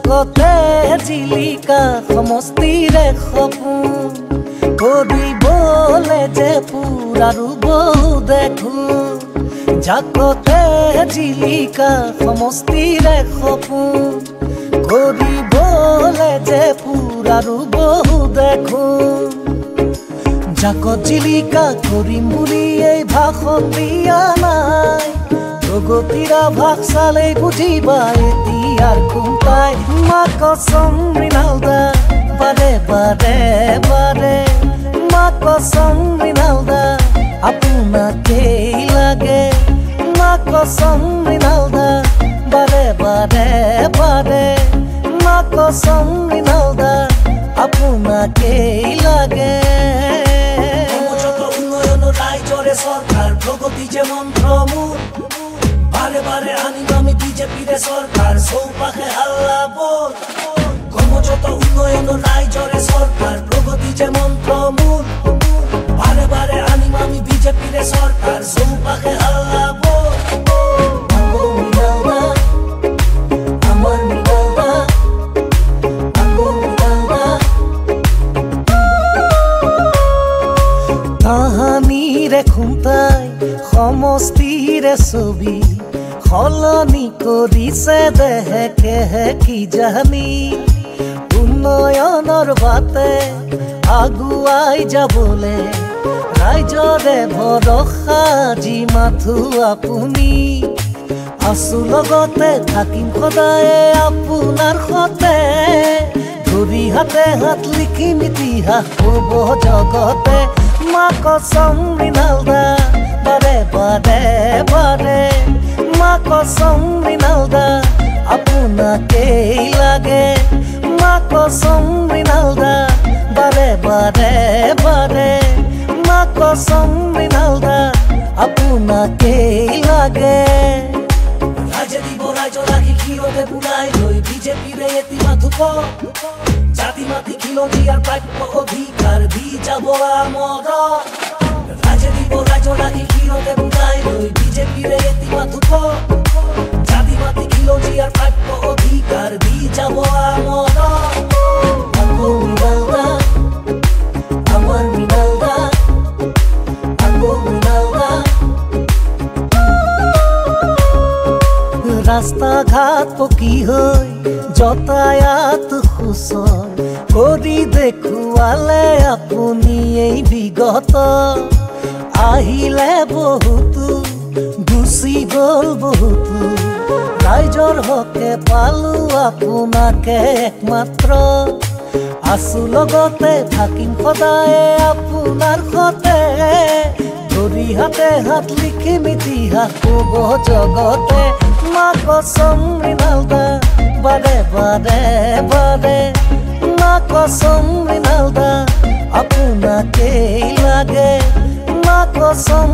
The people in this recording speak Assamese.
জাকতে জিলিকা সমষ্টিৰে সপোন কৰিবলে যে পুৰা বহু দেখো জাকতে জিলিকা সমষ্টিৰে সপোন কৰিবলে যে পুৰা বহু দেখো জাকত জিলিকা কৰিম বুলি এই ভাষণ দিয়া নাই প্রগতির আভাস চালে বুঝিবা এতিয়ার কোনটাই মা কসম মৃণালদা বারে বারে বারে মা কসম মৃণালদা আপনাকেই লাগে মা কসম মৃণালদা বারে বারে বারে মা কসম মৃণালদা আপনাকেই লাগে রাইজরে সরকার প্রগতি যে মন্ত্রমূল বারে বারে আনিম আমি বিজেপিরে সরকার চৌপাশে হাল্লা বল কর্মযত উন্নয়ন রাইজরে সরকার প্রগতি যে মন্ত্রমূল বারে বারে আনিম আমি বিজেপিরে সরকার চৌপাশে হাল্লা বল আমার মৃণালদা তাহানিৰে খুঁটাই সমষ্টিৰে ছবি সলনি কৰিছে দেহে কি জানি উন্নয়নৰ বাটে আগুৱাই যাবলে ৰাইজৰে ভৰসা যি মাথো আপুনি আছো লগতে থাকিম সদায়ে আপোনাৰ সতে ধৰি হাতে হাত লিখিম ইতিহাস ক'ব জগতে মা কসম মৃণালদা বারে বারে বারে মা কসম মৃণালদা আপনাকেই লাগে মা কসম মৃণালদা বারে বারে বারে মা কসম মৃণালদা আপনাকেই লাগে রাজে দিব রাইজ রাখি ক্ষীরতে বুড়াই লই বিজেপিরে এটি মাথুক জাতি মাতি খিলঞ্জি আর প্রাপ্য অধিকার দি যাব আমর রাজে দিব রাইজ রাখি ক্ষীরতে বুড়াই লই বিজেপিরে এটি মাথুক জাতি মাতি খিলঞ্জি আর প্রাপ্য অধিকার দি যাব আমর আমার মৃণালদা রাস্তা ঘাট পকী হৈ যাতায়াত সুচল কৰি দেখুৱালে আপুনি এই বিগত আহিলে বহুতো গুচি গ'ল বহুতো ৰাইজৰ হকে পালো আপোনাকে একমাত্ৰ আছো লগতে থাকিম সদায়ে আপোনাৰ সতে ধৰি হাতে হাত লিখিম ইতিহাস ক'ব জগতে মা কসম মৃণালদা বারে বারে বারে মা কসম মৃণালদা আপনাকেই লাগে মা কসম